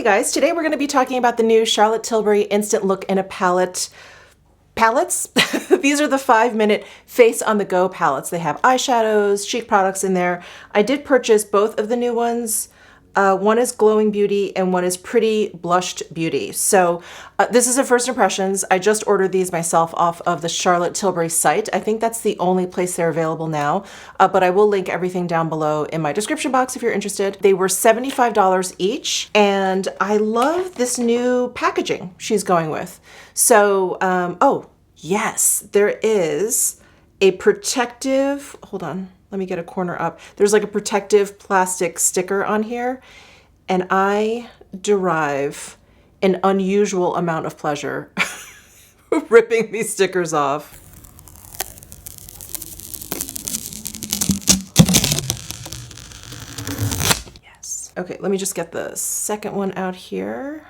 Hey guys, today we're going to be talking about the new Charlotte Tilbury Instant Look in a Palette palettes. These are the 5-minute face on the go palettes. They have eyeshadows, cheek products in there. I did purchase both of the new ones. One is Glowing Beauty and one is Pretty Blushed Beauty. So this is a first impressions. I just ordered these myself off of the Charlotte Tilbury site. I think that's the only place they're available now, but I will link everything down below in my description box if you're interested. They were $75 each, and I love this new packaging she's going with. So, oh yes, there is a protective, hold on. Let me get a corner up. There's like a protective plastic sticker on here, and I derive an unusual amount of pleasure ripping these stickers off. Yes. Okay, let me just get the second one out here.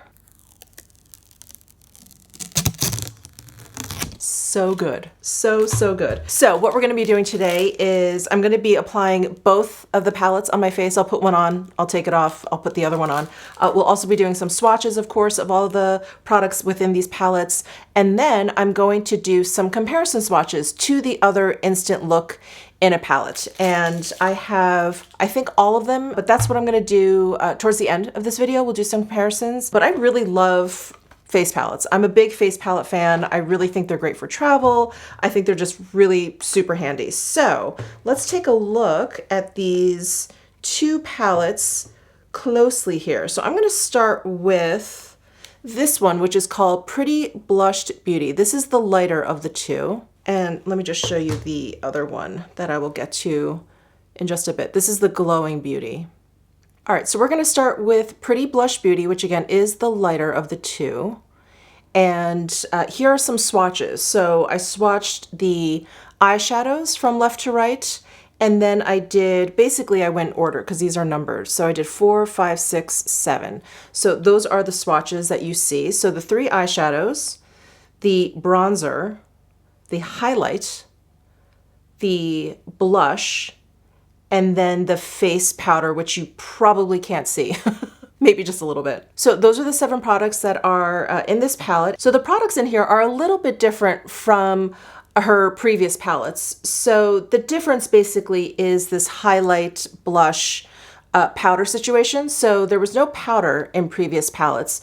So good. So good. So what we're going to be doing today is I'm going to be applying both of the palettes on my face. I'll put one on, I'll take it off, I'll put the other one on. We'll also be doing some swatches, of course, of all the products within these palettes. And then I'm going to do some comparison swatches to the other Instant Look in a palette. And I have, I think, all of them, but that's what I'm going to do towards the end of this video. We'll do some comparisons. But I really love face palettes. I'm a big face palette fan. I really think they're great for travel. I think they're just really super handy. So let's take a look at these two palettes closely here. So I'm going to start with this one, which is called Pretty Blushed Beauty. This is the lighter of the two. And let me just show you the other one that I will get to in just a bit. This is the Glowing Beauty. All right, so we're gonna start with Pretty Blush Beauty, which again is the lighter of the two. And here are some swatches. So I swatched the eyeshadows from left to right, and then I did, basically I went in order because these are numbers. So I did 4, 5, 6, 7. So those are the swatches that you see. So the 3 eyeshadows, the bronzer, the highlight, the blush, and then the face powder, which you probably can't see, maybe just a little bit. So those are the 7 products that are in this palette. So the products in here are a little bit different from her previous palettes. So the difference basically is this highlight, blush, powder situation. So there was no powder in previous palettes.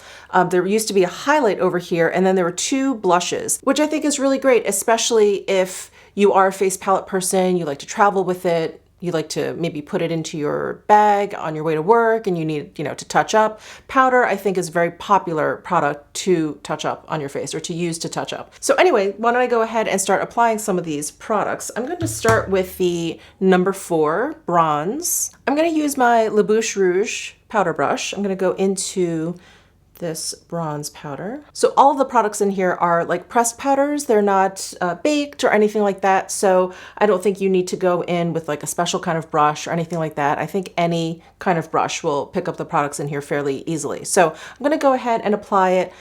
There used to be a highlight over here, and then there were 2 blushes, which I think is really great, especially if you are a face palette person, you like to travel with it, you like to maybe put it into your bag on your way to work and you need, to touch up. Powder, I think, is a very popular product to touch up on your face or to use to touch up. So anyway, why don't I go ahead and start applying some of these products. I'm going to start with the number 4 bronze. I'm going to use my La Bouche Rouge powder brush. I'm going to go into this bronze powder. So all of the products in here are like pressed powders. They're not baked or anything like that. So I don't think you need to go in with like a special kind of brush or anything like that. I think any kind of brush will pick up the products in here fairly easily. So I'm going to go ahead and apply it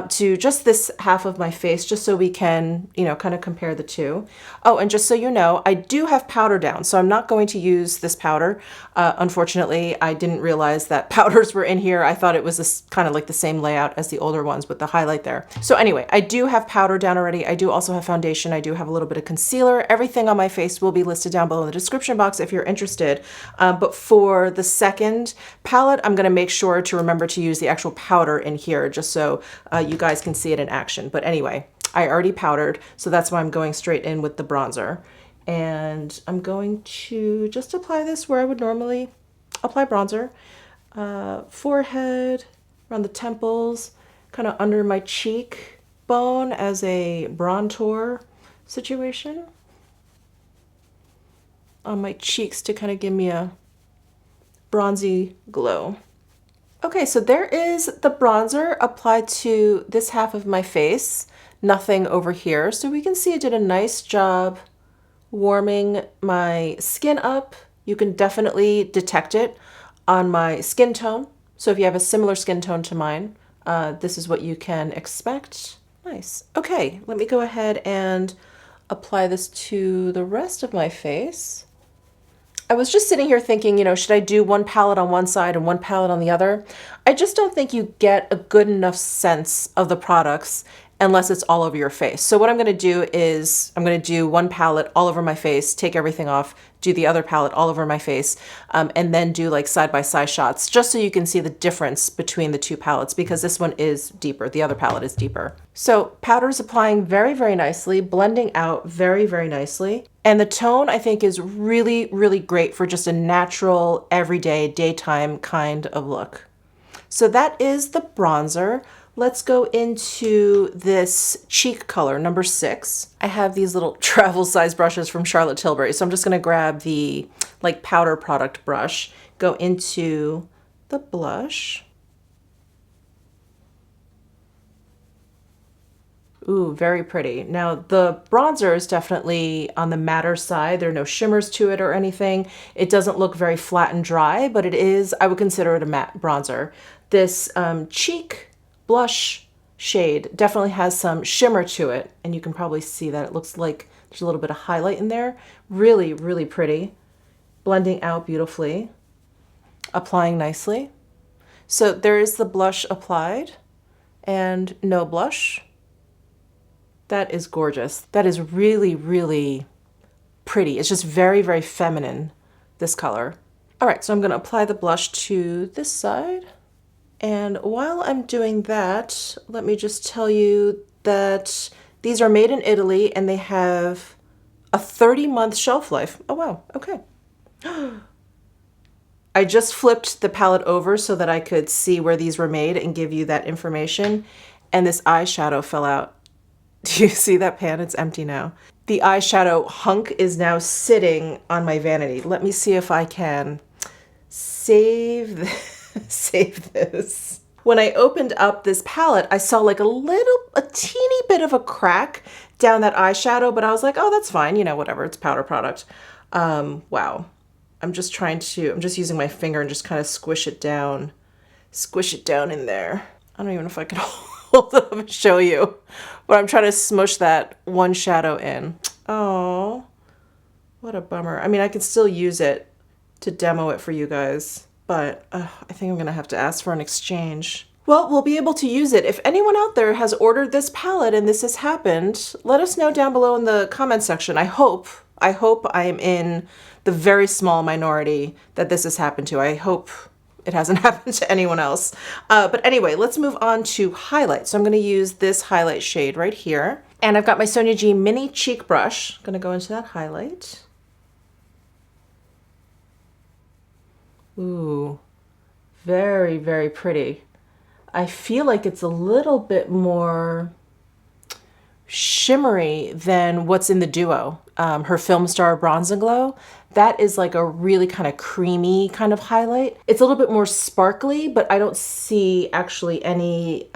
to just this half of my face, just so we can, kind of compare the two. Oh, and just so you know, I do have powder down, so I'm not going to use this powder. Unfortunately, I didn't realize that powders were in here. I thought it was this kind of like the same layout as the older ones with the highlight there. So anyway, I do have powder down already. I do also have foundation. I do have a little bit of concealer. Everything on my face will be listed down below in the description box if you're interested. But for the second palette, I'm going to make sure to remember to use the actual powder in here just so you guys can see it in action. But anyway, I already powdered, so that's why I'm going straight in with the bronzer. And I'm going to just apply this where I would normally apply bronzer. Forehead, around the temples, kind of under my cheek bone as a bronzer situation. On my cheeks to kind of give me a bronzy glow. Okay, so there is the bronzer applied to this half of my face, nothing over here. So we can see it did a nice job warming my skin up. You can definitely detect it on my skin tone. So if you have a similar skin tone to mine, this is what you can expect. Nice. Okay, let me go ahead and apply this to the rest of my face. I was just sitting here thinking, should I do one palette on one side and one palette on the other? I just don't think you get a good enough sense of the products unless it's all over your face. So what I'm going to do is I'm going to do one palette all over my face, take everything off, do the other palette all over my face, and then do like side-by-side shots just so you can see the difference between the two palettes, because this one is deeper. The other palette is deeper. So powder is applying very, very nicely, blending out very, very nicely. And the tone I think is really, really great for just a natural, everyday, daytime kind of look. So that is the bronzer. Let's go into this cheek color, number 6. I have these little travel size brushes from Charlotte Tilbury. So I'm just gonna grab the like powder product brush, go into the blush. Ooh, very pretty. Now the bronzer is definitely on the matter side. There are no shimmers to it or anything. It doesn't look very flat and dry, but it is, I would consider it a matte bronzer. This cheek blush shade definitely has some shimmer to it, and you can probably see that it looks like there's a little bit of highlight in there. Really, really pretty. Blending out beautifully, applying nicely. So there is the blush applied and no blush. That is gorgeous. That is really, really pretty. It's just very, very feminine, this color. All right, so I'm gonna apply the blush to this side. And while I'm doing that, let me just tell you that these are made in Italy and they have a 30-month shelf life. Oh, wow, okay. I just flipped the palette over so that I could see where these were made and give you that information. And this eyeshadow fell out. Do you see that pan? It's empty now. The eyeshadow hunk is now sitting on my vanity. Let me see if I can save this. Save this. When I opened up this palette, I saw like a teeny bit of a crack down that eyeshadow, but I was like, oh, that's fine. Whatever, it's powder product. Wow. I'm just using my finger and just kind of squish it down in there. I don't even know if I can hold it up and show you, but I'm trying to smush that one shadow in. Oh, what a bummer. I mean, I can still use it to demo it for you guys, but I think I'm gonna have to ask for an exchange. Well, we'll be able to use it. If anyone out there has ordered this palette and this has happened, let us know down below in the comment section. I hope I am in the very small minority that this has happened to. I hope it hasn't happened to anyone else. But anyway, let's move on to highlight. So I'm gonna use this highlight shade right here. And I've got my Sonia G mini cheek brush. I'm gonna go into that highlight. Ooh, very, very pretty. I feel like it's a little bit more shimmery than what's in the duo. Her Film Star Bronze and Glow. That is like a really kind of creamy kind of highlight. It's a little bit more sparkly, but I don't see actually any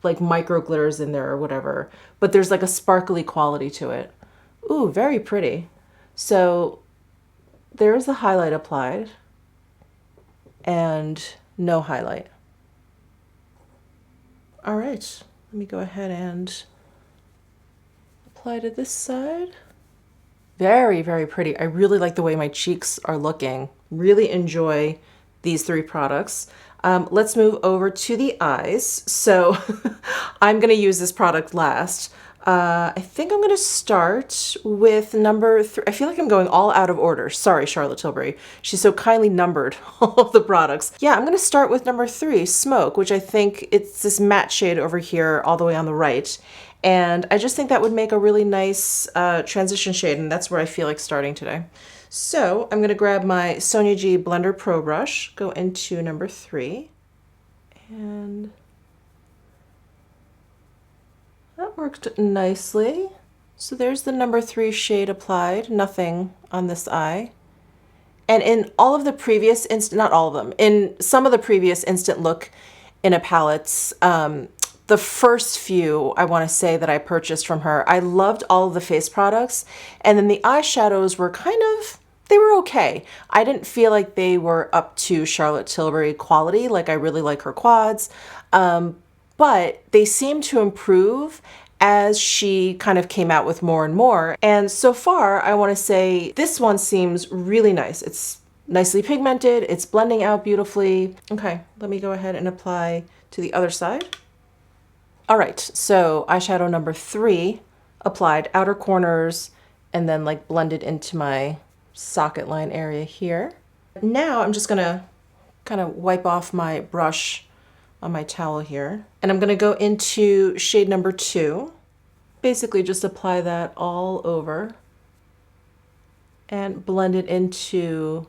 like micro glitters in there or whatever. But there's like a sparkly quality to it. Ooh, very pretty. So there's the highlight applied and no highlight. All right, let me go ahead and apply to this side. Very, very pretty. I really like the way my cheeks are looking. Really enjoy these 3 products. Let's move over to the eyes. So I'm gonna use this product last. I think I'm gonna start with number 3. I feel like I'm going all out of order. Sorry, Charlotte Tilbury. She's so kindly numbered all of the products. Yeah, I'm gonna start with number 3, Smoke, which I think it's this matte shade over here all the way on the right. And I just think that would make a really nice transition shade, and that's where I feel like starting today. So I'm gonna grab my Sonia G Blender Pro Brush, go into number 3, and that worked nicely. So there's the number 3 shade applied, nothing on this eye. And in all of the previous not all of them, in some of the previous Instant Look in a palettes, the first few I want to say that I purchased from her, I loved all of the face products. And then the eyeshadows were they were okay. I didn't feel like they were up to Charlotte Tilbury quality. Like I really like her quads. But they seem to improve as she kind of came out with more and more. And so far, I want to say this one seems really nice. It's nicely pigmented, it's blending out beautifully. Okay, let me go ahead and apply to the other side. All right, so eyeshadow number 3, applied outer corners and then like blended into my socket line area here. Now I'm just gonna kind of wipe off my brush on my towel here. And I'm gonna go into shade number 2. Basically just apply that all over and blend it into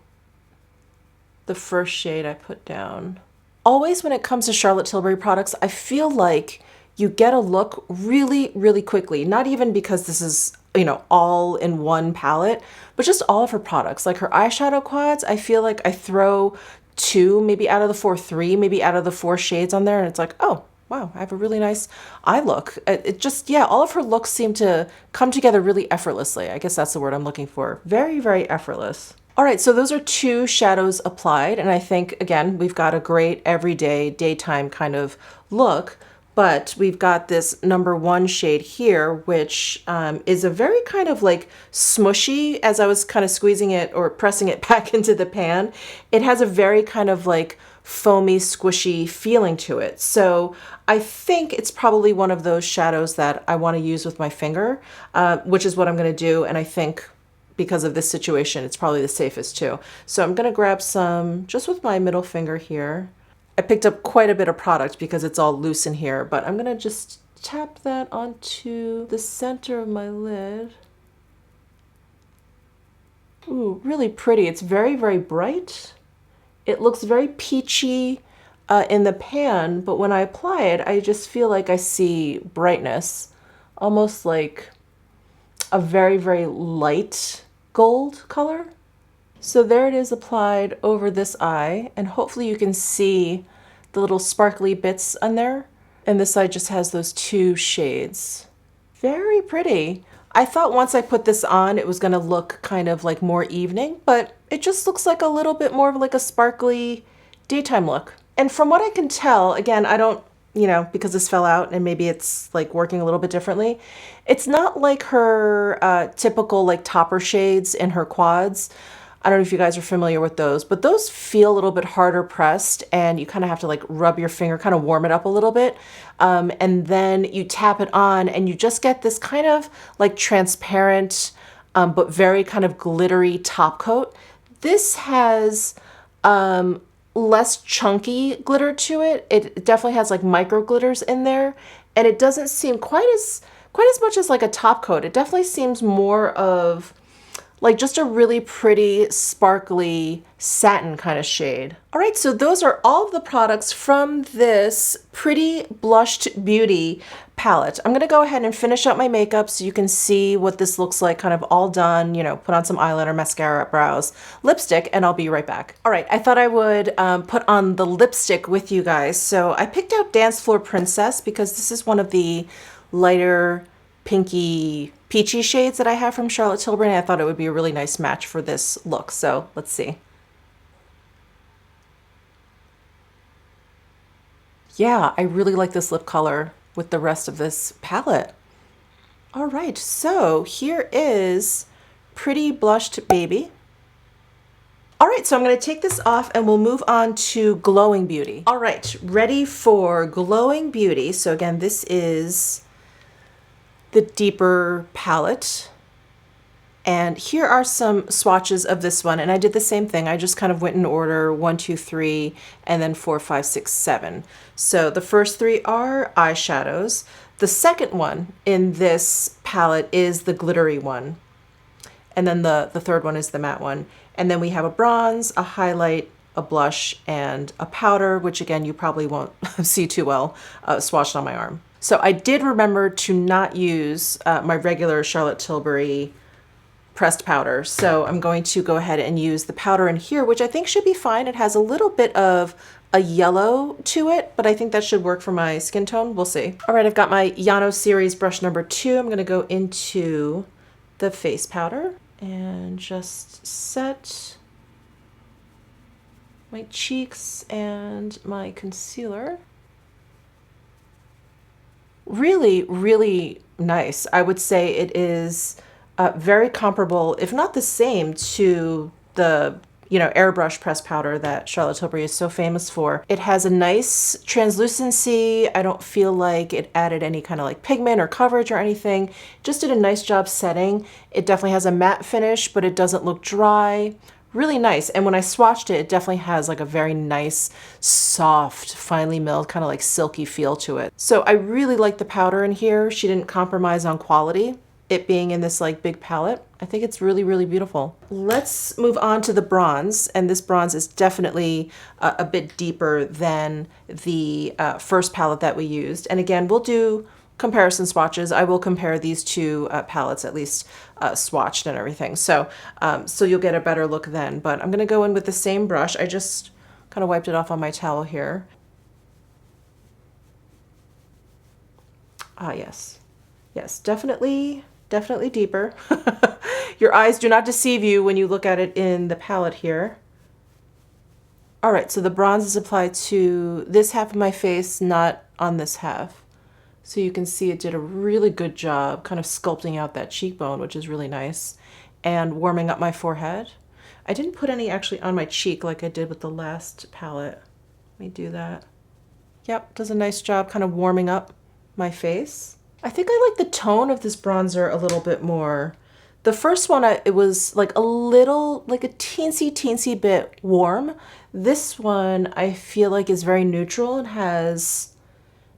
the first shade I put down. Always when it comes to Charlotte Tilbury products, I feel like you get a look really, really quickly. Not even because this is, you know, all in one palette, but just all of her products. Like her eyeshadow quads, I feel like I throw 2, maybe out of the 4, 3, maybe out of the 4 shades on there, and it's like, oh, wow, I have a really nice eye look. It just, yeah, all of her looks seem to come together really effortlessly. I guess that's the word I'm looking for. Very, very effortless. All right, so those are 2 shadows applied, and I think, again, we've got a great everyday, daytime kind of look, but we've got this number 1 shade here, which is a very kind of like smushy, as I was kind of squeezing it or pressing it back into the pan. It has a very kind of like foamy, squishy feeling to it. So I think it's probably one of those shadows that I want to use with my finger, which is what I'm going to do. And I think because of this situation, it's probably the safest too. So I'm going to grab some just with my middle finger here. I picked up quite a bit of product because it's all loose in here, but I'm going to just tap that onto the center of my lid. Ooh, really pretty. It's very, very bright. It looks very peachy in the pan, but when I apply it, I just feel like I see brightness, almost like a very, very light gold color. So there it is applied over this eye, and hopefully you can see the little sparkly bits on there. And this side just has those 2 shades. Very pretty. I thought once I put this on, it was gonna look kind of like more evening, but it just looks like a little bit more of like a sparkly daytime look. And from what I can tell, again, I don't, you know, because this fell out and maybe it's like working a little bit differently. It's not like her typical like topper shades in her quads. I don't know if you guys are familiar with those, but those feel a little bit harder pressed and you kind of have to like rub your finger, kind of warm it up a little bit. And then you tap it on and you just get this kind of like transparent, but very kind of glittery top coat. This has less chunky glitter to it. It definitely has like micro glitters in there, and it doesn't seem quite as much as like a top coat. It definitely seems more of like just a really pretty, sparkly satin kind of shade. All right, so those are all of the products from this Pretty Blushed Beauty palette. I'm gonna go ahead and finish up my makeup so you can see what this looks like kind of all done, you know, put on some eyeliner, mascara, brows, lipstick, and I'll be right back. All right, I thought I would put on the lipstick with you guys. So I picked out Dance Floor Princess because this is one of the lighter pinky peachy shades that I have from Charlotte Tilbury, and I thought it would be a really nice match for this look. So let's see. Yeah, I really like this lip color with the rest of this palette. All right, so here is Pretty Blushed Baby. All right, so I'm gonna take this off and we'll move on to Glowing Beauty. All right, ready for Glowing Beauty. So again, this is the deeper palette. And here are some swatches of this one. And I did the same thing. I just kind of went in order 1, 2, 3, and then 4, 5, 6, 7. So the first 3 are eyeshadows. The second one in this palette is the glittery one. And then the third one is the matte one. And then we have a bronze, a highlight, a blush, and a powder, which again, you probably won't see too well, swatched on my arm. So I did remember to not use my regular Charlotte Tilbury pressed powder. So I'm going to go ahead and use the powder in here, which I think should be fine. It has a little bit of a yellow to it, but I think that should work for my skin tone. We'll see. All right, I've got my Yano series brush number 2. I'm gonna go into the face powder and just set my cheeks and my concealer. really, really nice. I would say it is very comparable, if not the same, to the airbrush pressed powder that Charlotte Tilbury is so famous for. It has a nice translucency. I don't feel like it added any kind of like pigment or coverage or anything. Just did a nice job setting. It definitely has a matte finish, but it doesn't look dry. Really nice. And when I swatched it, it definitely has like a very nice, soft, finely milled, kind of like silky feel to it. So I really like the powder in here. She didn't compromise on quality, it being in this like big palette. I think it's really, really beautiful. Let's move on to the bronze. And this bronze is definitely a bit deeper than the first palette that we used. And again, we'll do comparison swatches. I will compare these two palettes, at least swatched and everything. So, so you'll get a better look then. But I'm gonna go in with the same brush. I just kind of wiped it off on my towel here. Ah, yes. Yes, definitely deeper. Your eyes do not deceive you when you look at it in the palette here. All right, so the bronze is applied to this half of my face, not on this half. So you can see it did a really good job kind of sculpting out that cheekbone, which is really nice, and warming up my forehead. I didn't put any actually on my cheek like I did with the last palette. Let me do that. Yep, does a nice job kind of warming up my face. I think I like the tone of this bronzer a little bit more. The first one, it was like a little, like a teensy bit warm. This one I feel like is very neutral and has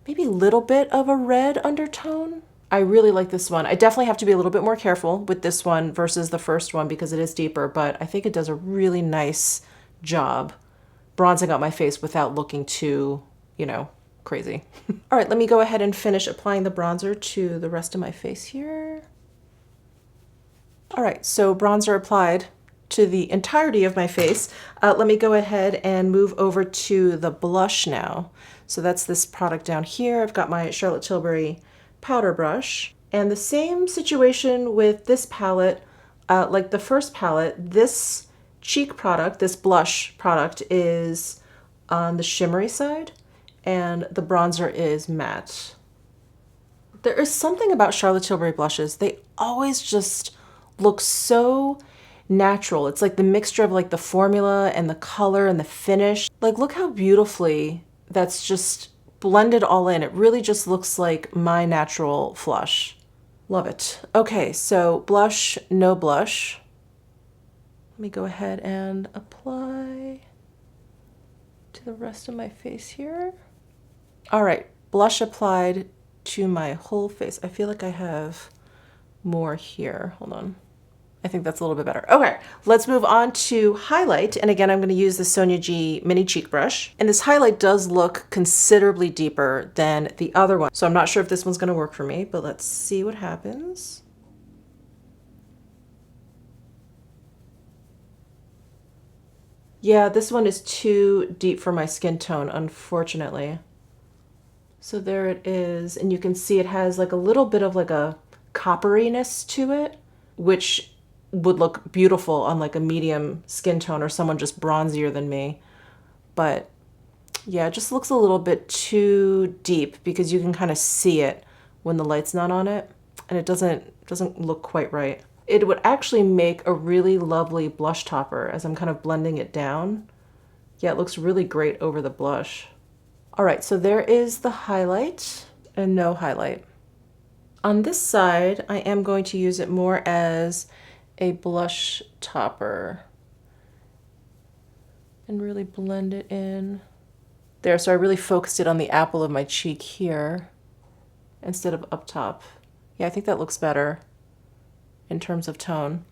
maybe a little bit of a red undertone. I really like this one. I definitely have to be a little bit more careful with this one versus the first one because it is deeper, but I think it does a really nice job bronzing up my face without looking too, crazy. All right, let me go ahead and finish applying the bronzer to the rest of my face here. All right, so bronzer applied to the entirety of my face. Let me go ahead and move over to the blush now. So that's this product down here. I've got my Charlotte Tilbury powder brush. And the same situation with this palette, like the first palette, this cheek product, this blush product is on the shimmery side and the bronzer is matte. There is something about Charlotte Tilbury blushes. They always just look so natural. It's like the mixture of like the formula and the color and the finish. Like, look how beautifully that's just blended all in. It really just looks like my natural flush. Love it. Okay, so blush, no blush. Let me go ahead and apply to the rest of my face here. All right, blush applied to my whole face. I feel like I have more here. Hold on. I think that's a little bit better. Okay, let's move on to highlight. And again, I'm going to use the Sonia G mini cheek brush. And this highlight does look considerably deeper than the other one. So I'm not sure if this one's going to work for me, but let's see what happens. Yeah, this one is too deep for my skin tone, unfortunately. So there it is. And you can see it has like a little bit of like a copperiness to it, which would look beautiful on like a medium skin tone or someone just bronzier than me. But yeah, it just looks a little bit too deep because you can kind of see it when the light's not on it, and it doesn't look quite right. It would actually make a really lovely blush topper as I'm kind of blending it down. Yeah, it looks really great over the blush. All right, so there is the highlight and no highlight. On this side, I am going to use it more as a blush topper and really blend it in there. So I really focused it on the apple of my cheek here instead of up top. Yeah, I think that looks better in terms of tone.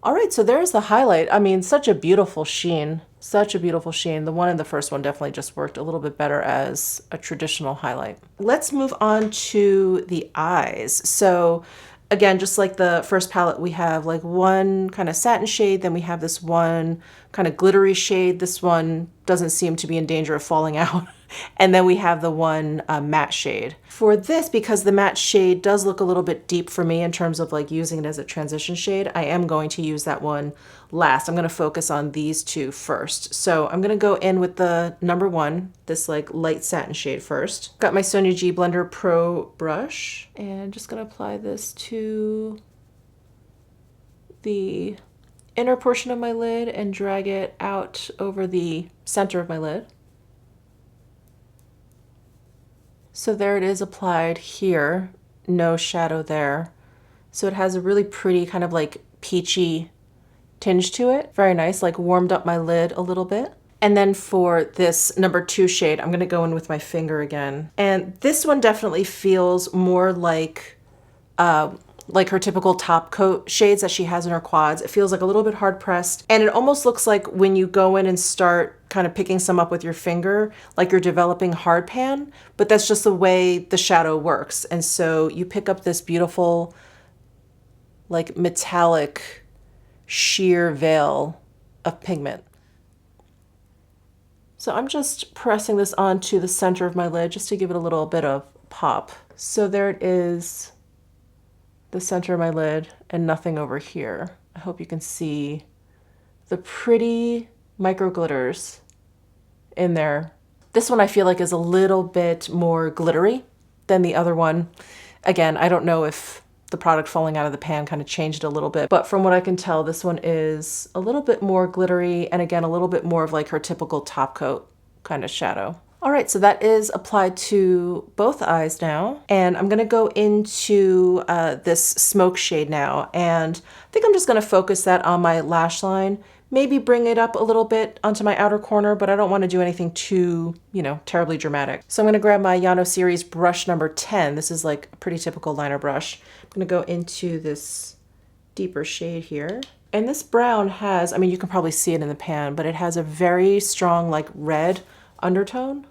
All right, so there's the highlight. I mean, such a beautiful sheen, such a beautiful sheen. The one in the first one definitely just worked a little bit better as a traditional highlight. Let's move on to the eyes. So again, just like the first palette, we have like one kind of satin shade, then we have this one kind of glittery shade. This one doesn't seem to be in danger of falling out. And then we have the one matte shade. For this, because the matte shade does look a little bit deep for me in terms of like using it as a transition shade, I am going to use that one last. I'm going to focus on these two first. So I'm going to go in with the number one, this like light satin shade first. Got my Sonia G Blender Pro brush and just going to apply this to the inner portion of my lid and drag it out over the center of my lid. So there it is applied here, no shadow there. So it has a really pretty kind of like peachy tinge to it. Very nice, like warmed up my lid a little bit. And then for this number two shade, I'm gonna go in with my finger again. And this one definitely feels more like her typical top coat shades that she has in her quads. It feels like a little bit hard pressed. And it almost looks like when you go in and start kind of picking some up with your finger, like you're developing hard pan, but that's just the way the shadow works. And so you pick up this beautiful, like metallic, sheer veil of pigment. So I'm just pressing this onto the center of my lid just to give it a little bit of pop. So there it is, the center of my lid, and nothing over here. I hope you can see the pretty micro glitters in there. This one I feel like is a little bit more glittery than the other one. Again, I don't know if the product falling out of the pan kind of changed a little bit, but from what I can tell, this one is a little bit more glittery and again, a little bit more of like her typical top coat kind of shadow. All right, so that is applied to both eyes now. And I'm gonna go into this smoke shade now. And I think I'm just gonna focus that on my lash line, maybe bring it up a little bit onto my outer corner, but I don't wanna do anything too, terribly dramatic. So I'm gonna grab my Yano series brush number 10. This is like a pretty typical liner brush. I'm gonna go into this deeper shade here. And this brown has, you can probably see it in the pan, but it has a very strong like red undertone.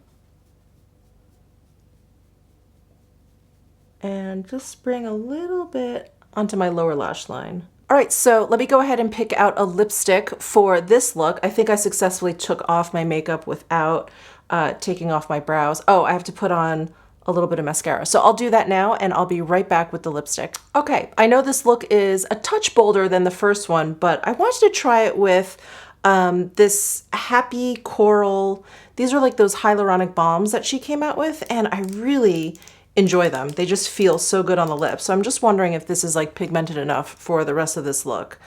And just bring a little bit onto my lower lash line. All right, so let me go ahead and pick out a lipstick for this look. I think I successfully took off my makeup without taking off my brows. Oh, I have to put on a little bit of mascara. So I'll do that now and I'll be right back with the lipstick. Okay, I know this look is a touch bolder than the first one, but I wanted to try it with this Happy Coral. These are like those hyaluronic balms that she came out with, and I really enjoy them. They just feel so good on the lips. So I'm just wondering if this is like pigmented enough for the rest of this look.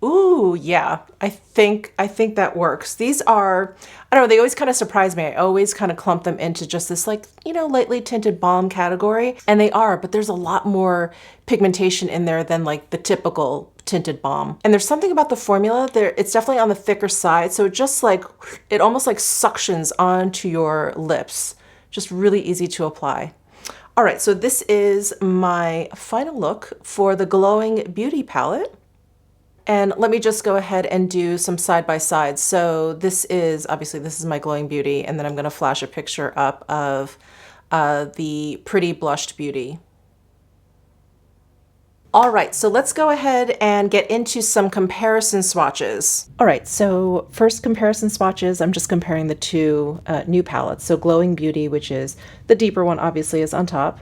Ooh, yeah, I think that works. These are, I don't know, they always kind of surprise me. I always kind of clump them into just this like, lightly tinted balm category. And they are, but there's a lot more pigmentation in there than like the typical tinted balm. And there's something about the formula there, it's definitely on the thicker side. So just like, it almost like suctions onto your lips. Just really easy to apply. All right, so this is my final look for the Glowing Beauty palette. And let me just go ahead and do some side-by-sides. So this is my Glowing Beauty, and then I'm gonna flash a picture up of the Pretty Blushed Beauty. All right, so let's go ahead and get into some comparison swatches. All right, so first comparison swatches, I'm just comparing the two new palettes. So Glowing Beauty, which is the deeper one, obviously is on top.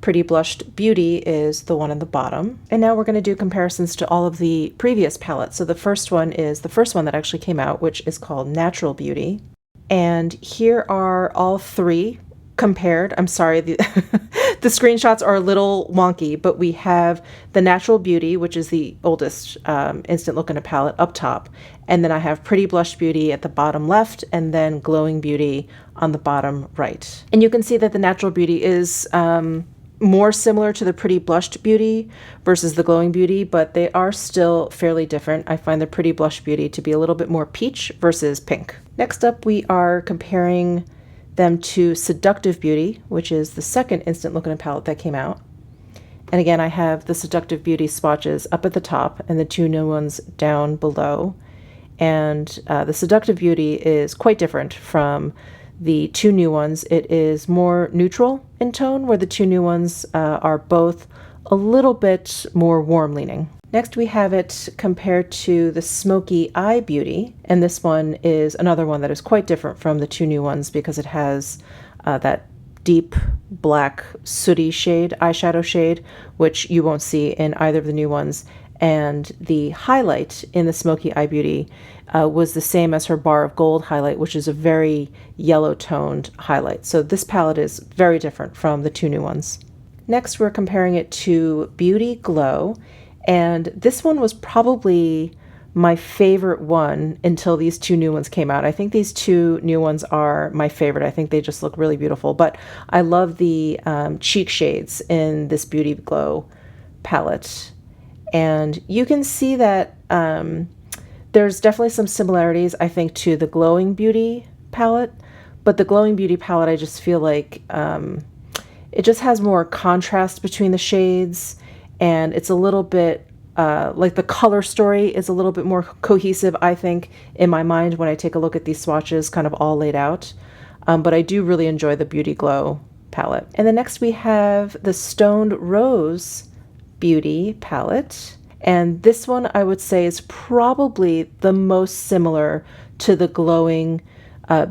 Pretty Blushed Beauty is the one on the bottom. And now we're going to do comparisons to all of the previous palettes. So the first one is the first one that actually came out, which is called Natural Beauty. And here are all three compared. I'm sorry, the screenshots are a little wonky, but we have the Natural Beauty, which is the oldest instant look in a palette, up top. And then I have Pretty Blushed Beauty at the bottom left, and then Glowing Beauty on the bottom right. And you can see that the Natural Beauty is more similar to the Pretty Blushed Beauty versus the Glowing Beauty, but they are still fairly different. I find the Pretty Blushed Beauty to be a little bit more peach versus pink. Next up, we are comparing them to Seductive Beauty, which is the second instant look in a palette that came out. And again, I have the Seductive Beauty swatches up at the top and the two new ones down below. And the Seductive Beauty is quite different from the two new ones. It is more neutral in tone, where the two new ones are both a little bit more warm leaning. Next we have it compared to the Smoky Eye Beauty, and this one is another one that is quite different from the two new ones because it has that deep black sooty shade, eyeshadow shade, which you won't see in either of the new ones. And the highlight in the Smoky Eye Beauty was the same as her Bar of Gold highlight, which is a very yellow toned highlight. So this palette is very different from the two new ones. Next, we're comparing it to Beauty Glow, and this one was probably my favorite one until these two new ones came out. I think these two new ones are my favorite. I think they just look really beautiful, but I love the cheek shades in this Beauty Glow palette. And you can see that there's definitely some similarities, I think, to the Glowing Beauty palette, but the Glowing Beauty palette, I just feel like it just has more contrast between the shades, and it's a little bit like the color story is a little bit more cohesive, I think, in my mind when I take a look at these swatches kind of all laid out. But I do really enjoy the Beauty Glow palette. And then next we have the Stoned Rose Beauty palette. And this one I would say is probably the most similar to the Glowing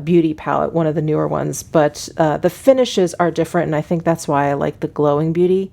Beauty palette, one of the newer ones, but the finishes are different, and I think that's why I like the Glowing Beauty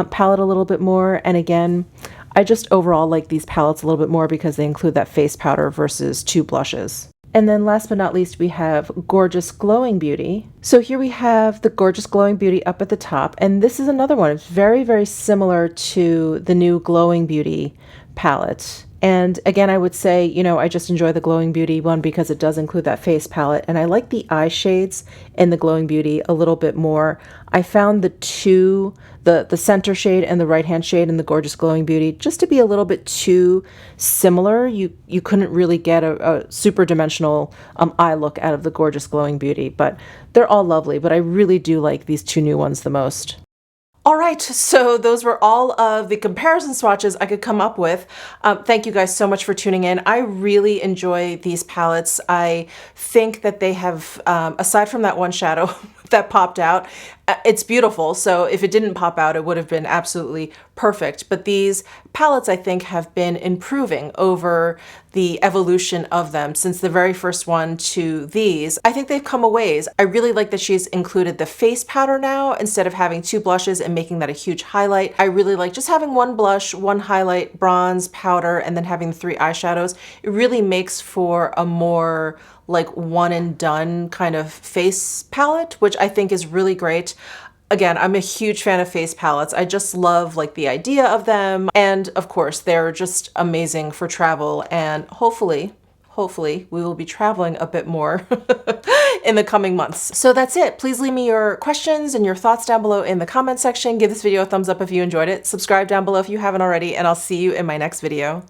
palette a little bit more. And again, I just overall like these palettes a little bit more because they include that face powder versus two blushes. And then last but not least, we have Gorgeous Glowing Beauty. So here we have the Gorgeous Glowing Beauty up at the top, and this is another one. It's very, very similar to the new Glowing Beauty palette. And again, I would say, you know, I just enjoy the Glowing Beauty one because it does include that face palette, and I like the eye shades in the Glowing Beauty a little bit more. I found the center shade and the right hand shade in the Gorgeous Glowing Beauty just to be a little bit too similar. You couldn't really get a super dimensional eye look out of the Gorgeous Glowing Beauty, but they're all lovely. But I really do like these two new ones the most. All right, so those were all of the comparison swatches I could come up with. Thank you guys so much for tuning in. I really enjoy these palettes. I think that they have, aside from that one shadow that popped out, it's beautiful. So if it didn't pop out, it would have been absolutely perfect. But these palettes, I think, have been improving over the evolution of them since the very first one to these. I think they've come a ways. I really like that she's included the face powder now instead of having two blushes and making that a huge highlight. I really like just having one blush, one highlight, bronze, powder, and then having the three eyeshadows. It really makes for a more like one and done kind of face palette, which I think is really great. Again, I'm a huge fan of face palettes. I just love like the idea of them. And of course, they're just amazing for travel. And hopefully we will be traveling a bit more in the coming months. So that's it. Please leave me your questions and your thoughts down below in the comment section. Give this video a thumbs up if you enjoyed it. Subscribe down below if you haven't already, and I'll see you in my next video.